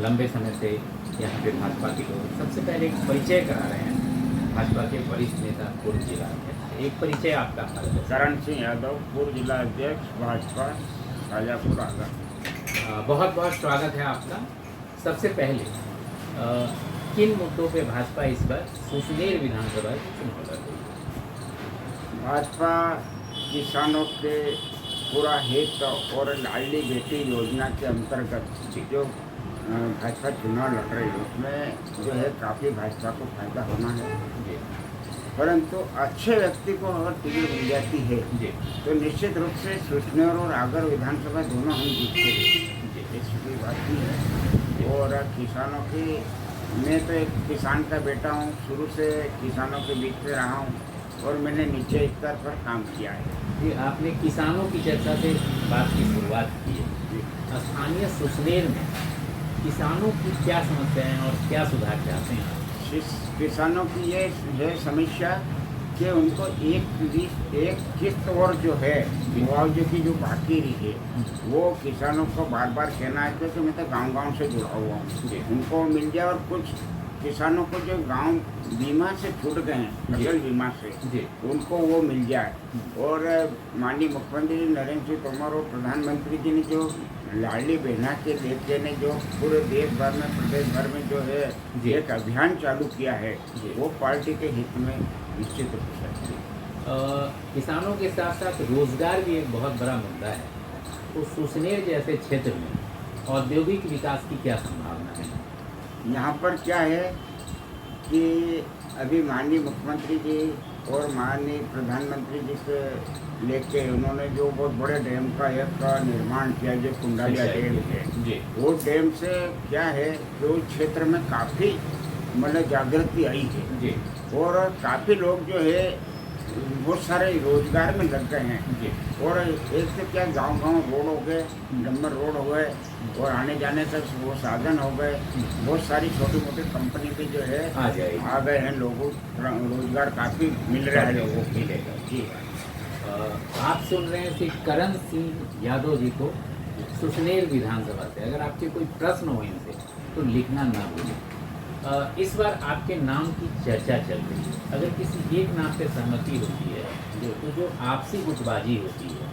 लंबे समय से यहाँ पे भाजपा के लोग सबसे पहले एक परिचय करा रहे हैं भाजपा के वरिष्ठ नेता पूर्व जिला अध्यक्ष। एक परिचय आपका भारत करण सिंह यादव, पूर्व जिला अध्यक्ष भाजपा शाजापुर आगरा। बहुत बहुत स्वागत है आपका। सबसे पहले किन मुद्दों पे भाजपा इस बार सुसनेर विधानसभा की चुनाव लड़ रही है? भाजपा किसानों के पूरा हित और लाडली बेटी योजना के अंतर्गत जो भाजपा चुनाव लड़ रही है उसमें जो है काफ़ी भाजपा को फायदा होना है। परंतु अच्छे व्यक्ति को अगर टिकट मिल जाती है तो निश्चित रूप से सुसनेर और आगर विधानसभा दोनों हम जीतते हैं, इसकी बात नहीं है। और किसानों की, मैं तो एक किसान का बेटा हूँ, शुरू से किसानों के बीच में रहा हूँ और मैंने निचले स्तर पर काम किया है। जी, आपने किसानों की चर्चा से बात की शुरुआत की है। स्थानीय सुसनेर में किसानों की क्या समस्याएं हैं और क्या सुधार चाहते हैं आप? किसानों की ये है समस्या कि उनको एक किस्त और जो है मुआवजे की जो बाकी रही है वो किसानों को बार बार कहना है, क्योंकि मैं तो गांव से जुड़ा हुआ हूँ, उनको मिल जाए। और कुछ किसानों को जो गांव बीमा से छूट गए हैं, फसल बीमा से, उनको वो मिल जाए। और माननीय मुख्यमंत्री नरेंद्र सिंह तोमर और प्रधानमंत्री जी ने जो लाडली बहना के लेके ने जो पूरे देश भर में, प्रदेश भर में जो है एक अभियान चालू किया है, वो पार्टी के हित में निश्चित रूप से। किसानों के साथ साथ रोजगार भी एक बहुत बड़ा मुद्दा है। तो सुसनेर जैसे क्षेत्र में औद्योगिक विकास की क्या संभावना है? यहाँ पर क्या है कि अभी माननीय मुख्यमंत्री जी और माननीय प्रधानमंत्री जी से लेके उन्होंने जो बहुत बड़े डैम का एक निर्माण किया, जो कुंडालिया डैम है, वो डैम से क्या है कि उस क्षेत्र में काफ़ी मतलब जागृति आई है और काफ़ी लोग जो है बहुत सारे रोजगार में लग गए हैं। और एक से क्या गांव रोड हो गए, डम्बर रोड हो गए और आने जाने तक वो साधन हो गए। बहुत सारी छोटी मोटी कंपनी भी जो है आ गए हैं, लोगों रोजगार काफ़ी मिल रहा है लोगों को। मिलेगा जी। आप सुन रहे हैं श्री करण सिंह यादव जी को सुसनेर विधानसभा से। अगर आपके कोई प्रश्न हो इनसे तो लिखना ना भूलें। इस बार आपके नाम की चर्चा चल रही है। अगर किसी एक नाम पे सहमति होती है तो जो आपसी गुटबाजी होती है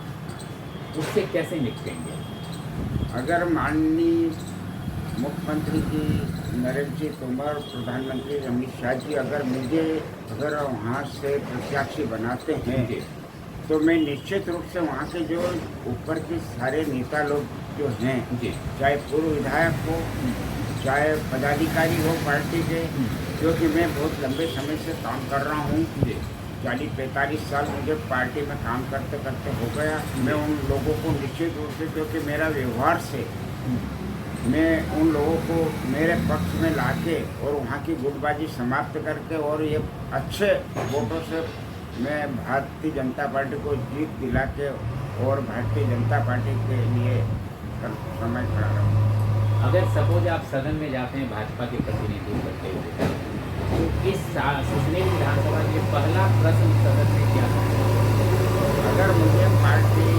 उससे कैसे निपटेंगे? अगर माननीय मुख्यमंत्री जी नरेंद्र सिंह तोमर, प्रधानमंत्री अमित शाह जी अगर वहाँ से प्रत्याशी बनाते हैं तो मैं निश्चित रूप से वहाँ के जो ऊपर के सारे नेता लोग जो हैं, चाहे पूर्व विधायक हो, चाहे पदाधिकारी हो पार्टी के, क्योंकि मैं बहुत लंबे समय से काम कर रहा हूँ, 40-45 साल मुझे पार्टी में काम करते करते हो गया। मैं उन लोगों को निश्चित रूप से, क्योंकि मेरा व्यवहार से मैं उन लोगों को मेरे पक्ष में लाके और वहाँ की गुटबाजी समाप्त करके और ये अच्छे वोटों से मैं भारतीय जनता पार्टी को जीत दिला के और भारतीय जनता पार्टी के लिए समय खड़ा रहूँ। अगर सपोज आप सदन में जाते हैं भाजपा के प्रतिनिधित्व करते हुए तो इस सुसनेर विधानसभा के पहला प्रश्न सदन में क्या है? अगर मुझे पार्टी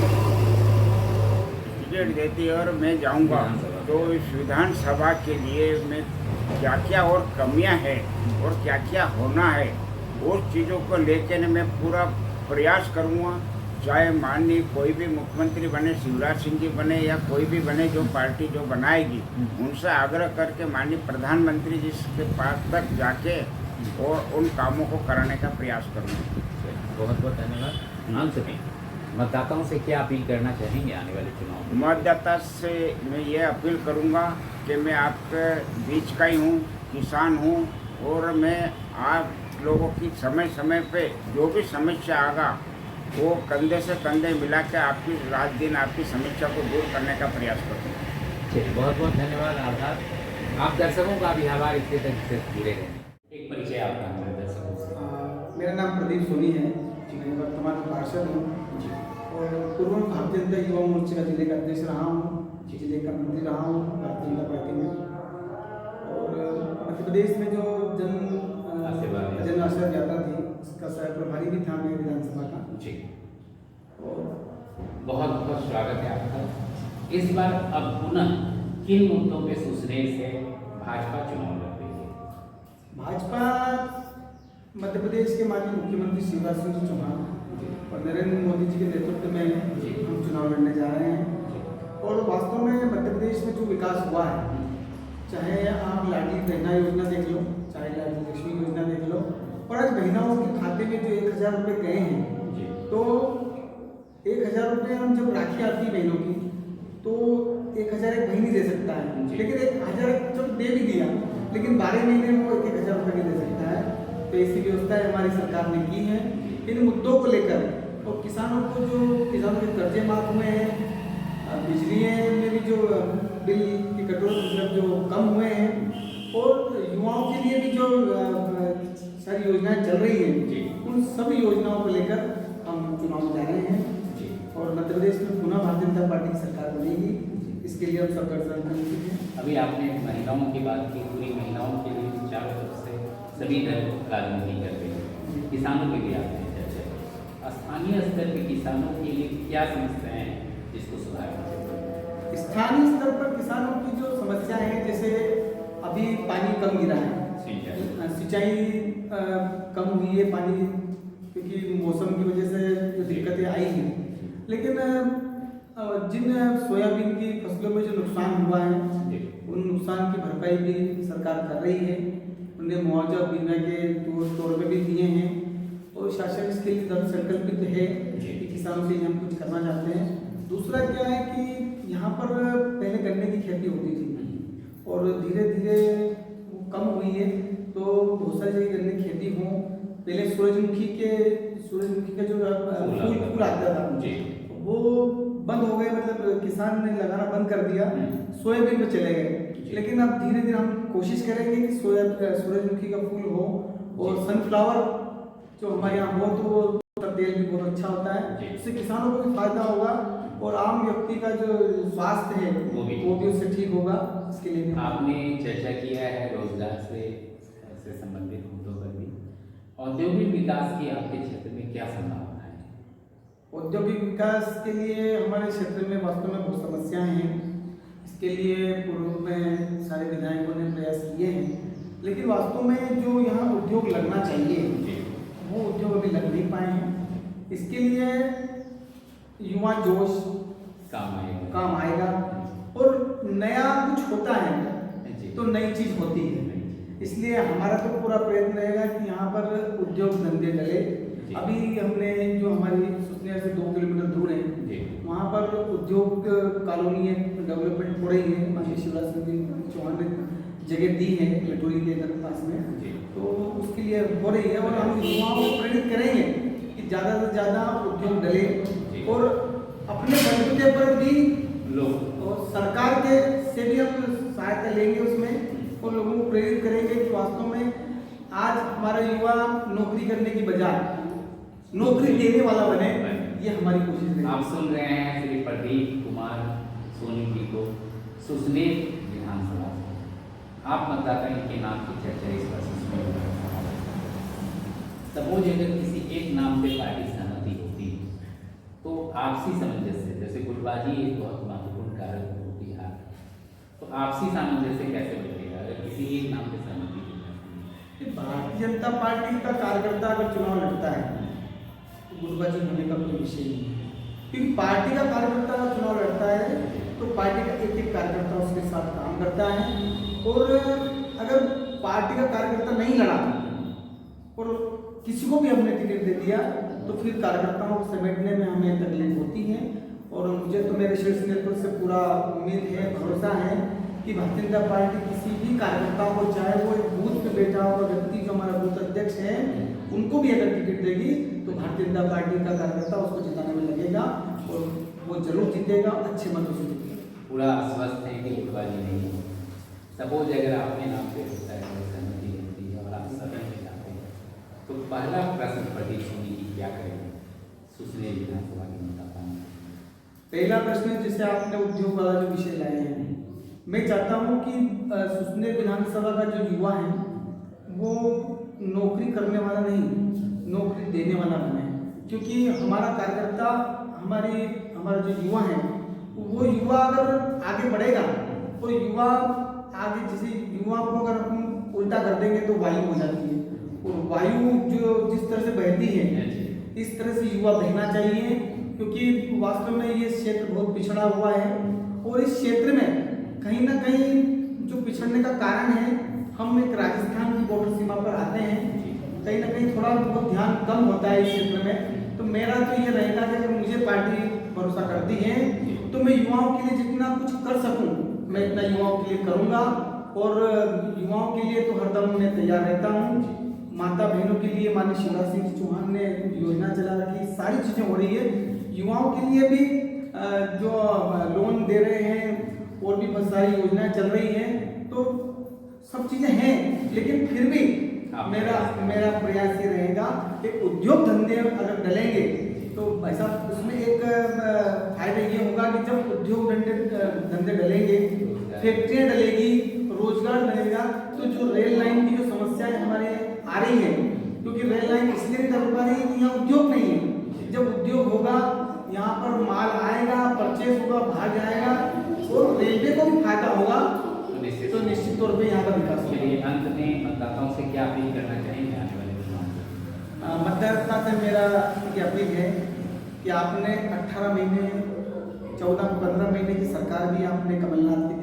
टिकट देती है और मैं जाऊंगा तो इस विधानसभा के लिए मैं क्या क्या और कमियां हैं और क्या क्या होना है उस चीज़ों को लेकर मैं पूरा प्रयास करूंगा। चाहे माननीय कोई भी मुख्यमंत्री बने, शिवराज सिंह जी बने या कोई भी बने, जो पार्टी जो बनाएगी उनसे आग्रह करके माननीय प्रधानमंत्री जी के पास तक जाके और उन कामों को कराने का प्रयास करूँगा। बहुत बहुत धन्यवाद। अंत में मतदाताओं से क्या अपील करना चाहेंगे आने वाले चुनाव में? मतदाता से मैं ये अपील करूँगा कि मैं आपके बीच का ही हूँ, किसान हूँ और मैं आप लोगों की समय समय पे जो भी समस्या आगा वो कंधे से कंधे मिला के आपकी रात दिन आपकी समस्या को दूर करने का प्रयास करूँगा। चलिए, बहुत बहुत धन्यवाद, आभार। आप दर्शकों का भी आभार इतने तक से जुड़े रहने। एक परिचय आपका हमारे दर्शकों से। मेरा नाम प्रदीप सोनी है, मैं वर्तमान में पार्षद हूँ और पूर्व में भारतीय जनता युवा मोर्चे का जिले का अध्यक्ष रहा हूँ, जिले का मंत्री रहा हूँ भारतीय जनता पार्टी में। और मध्य प्रदेश में जो जन आशीर्वाद यात्रा थी उसका सह प्रभारी भी था मैं विधानसभा का। जी, और बहुत बहुत स्वागत है आपका। इस बार अब पुनः किन मुद्दों पे सुसनेर से भाजपा चुनाव लड़ रही है? भाजपा मध्य प्रदेश के माननीय मुख्यमंत्री शिवराज सिंह चौहान और नरेंद्र मोदी जी के नेतृत्व में हम चुनाव लड़ने जा रहे हैं। और वास्तव में मध्य प्रदेश में जो विकास हुआ है, चाहे आप लाडली बहना योजना देख लो, चाहे लाडली लक्ष्मी योजना देख लो, और आज बहनाओं के खाते में जो 1000 रुपये गए हैं, तो 1000 रुपये हम जब राखी आती है बहनों की तो 1000 एक बहन ही दे सकता है, लेकिन 1000 जब दे भी दिया लेकिन 12 महीने में वो 1000 रुपये नहीं दे सकता है। तो ऐसी व्यवस्था हमारी सरकार ने की है इन मुद्दों को लेकर। और किसानों को जो किसानों के कर्जे माफ हुए हैं, बिजली में भी जो बिल की कटौती मतलब जो कम हुए हैं, और युवाओं के लिए भी जो सारी योजनाएं चल रही हैं, उन सभी योजनाओं को लेकर हम चुनाव में जा रहे हैं। और मध्य प्रदेश में पुनः भारतीय जनता पार्टी की सरकार बनेगी, इसके लिए हम सब गठबंधन हैं। अभी आपने महिलाओं की बात की, पूरी महिलाओं के लिए चारों तरफ से सभी दल राजनीति कर रहे हैं, किसानों के लिए आपने चर्चा की। स्थानीय स्तर पर किसानों के लिए क्या समस्याएं हैं जिसको सुधारना चाहिए? स्थानीय स्तर पर किसानों की जो समस्या है, जैसे अभी पानी कम गिरा है, सिंचाई कम हुई है पानी, क्योंकि मौसम की वजह से जो दिक्कतें आई हैं, लेकिन जिन सोयाबीन की फसलों में जो नुकसान हुआ है उन नुकसान की भरपाई भी सरकार कर रही है। उन्हें मुआवजा बीमा के तौर पे भी दिए हैं, और शासन इसके लिए दृढ़ संकल्पित है कि किसानों के लिए हम कुछ करना चाहते हैं। दूसरा क्या है कि यहाँ पर पहले गन्ने की खेती होती थी और धीरे धीरे वो कम हुई है, तो बहुत सारी जगह गन्ने की खेती हो। पहले सूरजमुखी का जो फूल आता था वो बंद हो गए, मतलब किसान ने लगाना बंद कर दिया, सोयाबीन में चले गए। लेकिन अब धीरे धीरे हम कोशिश करेंगे कि सूरजमुखी का फूल हो, और सनफ्लावर जो हमारे यहाँ हो तो उसका तेल भी बहुत अच्छा होता है, इससे किसानों को भी फायदा होगा और आम व्यक्ति का जो स्वास्थ्य है वो भी उससे ठीक होगा। इसके लिए आपने चर्चा किया है रोजगार से संबंधित मुद्दों पर भी। औद्योगिक विकास की आपके क्षेत्र में क्या संभावना है? औद्योगिक विकास के लिए हमारे क्षेत्र में वास्तव में बहुत समस्याएं हैं। इसके लिए पूर्व में सारे विधायकों ने प्रयास किए हैं, लेकिन वास्तव में जो यहाँ उद्योग लगना चाहिए वो उद्योग अभी लग नहीं पाए हैं। इसके लिए युवा जोश काम आएगा और नया कुछ होता है तो नई चीज होती है। इसलिए हमारा तो पूरा प्रयत्न रहेगा कि यहाँ पर उद्योग धंधे डले। अभी हमने जो हमारी सुसनेर से 2 किलोमीटर दूर है वहाँ पर उद्योग कॉलोनी डेवलपमेंट हो रही है। माननीय शिवराज सिंह चौहान ने जगह दी है लटोरी के पास में, तो उसके लिए हो रही है। और हम युवाओं को प्रेरित करेंगे कि ज़्यादा से ज़्यादा उद्योग डले और अपने बलबूते पर भी लोग और सरकार के से भी हम सहायता लेंगे उसमें, और लोगों को प्रेरित करेंगे कि वास्तव में आज हमारा युवा नौकरी करने की बजाय नौकरी देने वाला बने, ये हमारी कोशिश है। आप सुन रहे हैं श्री प्रदीप कुमार सोनी जी को सुसनेर विधानसभा से। आप मतदाता इनके नाम की चर्चा इस पर सपोज अगर किसी एक नाम पे पार्टी सहमति होती है तो आपसी सामंजस्य, जैसे गुटबाजी एक बहुत महत्वपूर्ण कारक होती है, तो आपसी सामंजस्य कैसे बनेगा अगर किसी एक नाम पे सहमति होती है? भारतीय जनता पार्टी का कार्यकर्ता अगर चुनाव लड़ता है तो गुटबाजी होने का कोई विषय नहीं है, क्योंकि पार्टी का कार्यकर्ता अगर चुनाव लड़ता है तो पार्टी का एक कार्यकर्ता उसके साथ काम करता है। और अगर पार्टी का कार्यकर्ता नहीं लड़ा और किसी को भी हमने टिकट दे दिया तो फिर कार्यकर्ताओं को समेटने में हमें तकलीफ होती है। और मुझे तो मेरे शीर्ष नेतृत्व से पूरा उम्मीद है, भरोसा है कि भारतीय जनता पार्टी किसी भी कार्यकर्ताओं को, चाहे वो एक बूथ पे बैठा हुआ व्यक्ति जो हमारा बूथ अध्यक्ष है, उनको भी अगर टिकट देगी तो भारतीय जनता पार्टी का कार्यकर्ता उसको जिताने में लगेगा और वो जरूर जीतेगा, अच्छे मतों से जीतेगा। पूरा आश्वस्त है कि गुटबाजी नहीं है। सपोज अगर आपके नाम पे होता है सहमति होती है और आप सदन में जाते हैं तो पहला प्रश्न प्रदीप सोनी जी क्या करेंगे सुसनेर विधानसभा के मतदाताओं में? पहला प्रश्न जैसे आपने उद्योग वाला जो विषय लाए हैं, मैं चाहता हूँ कि सुसनेर विधानसभा का जो युवा है वो नौकरी करने वाला नहीं, नौकरी देने वाला बने। क्योंकि हमारा कार्यकर्ता हमारा जो युवा है वो युवा अगर आगे बढ़ेगा और युवा आगे, जैसे युवा को अगर हम उल्टा कर देंगे तो वायु हो जाती है, और वायु जो जिस तरह से बहती है इस तरह से युवा बहना चाहिए, क्योंकि वास्तव में ये क्षेत्र बहुत पिछड़ा हुआ है। और इस क्षेत्र में कहीं ना कहीं जो पिछड़ने का कारण है, हम एक राजस्थान की बॉर्डर सीमा पर आते हैं, कहीं ना कहीं थोड़ा बहुत ध्यान कम होता है इस क्षेत्र में। तो मेरा तो ये रहेगा कि अगर मुझे पार्टी भरोसा करती है तो मैं युवाओं के लिए जितना कुछ कर सकूं मैं इतना युवाओं के लिए करूंगा, और युवाओं के लिए तो हरदम मैं तैयार रहता हूं। माता बहनों के लिए माननीय शिवराज सिंह चौहान ने योजना चला रखी, सारी चीज़ें हो रही है। युवाओं के लिए भी जो लोन दे रहे हैं और भी बहुत सारी योजनाएं चल रही हैं, तो सब चीज़ें हैं, लेकिन फिर भी मेरा प्रयास ये रहेगा कि उद्योग धंधे अगर डलेंगे तो ऐसा उसमें एक फायदा ये होगा कि जब उद्योग धंधे डलेंगे, फैक्ट्रियाँ डलेगी, रोजगार बनेगा, तो जो रेल लाइन की जो समस्याएं हमारे आ रही है, क्योंकि रेल लाइन इसलिए नहीं डल पा रही है कि यहाँ उद्योग नहीं है। जब उद्योग होगा, यहाँ पर माल आएगा, परचेज होगा, बाहर जाएगा, और रेलवे को भी फायदा होगा, तो निश्चित तौर पे यहाँ का विकास होगा। चलिए, अंत में मतदाताओं से क्या अपील करना चाहेंगे आने वाले चुनाव में? मतदाता से मेरा ये अपील है कि आपने 18 महीने 14-15 महीने की सरकार भी आपने कमलनाथ की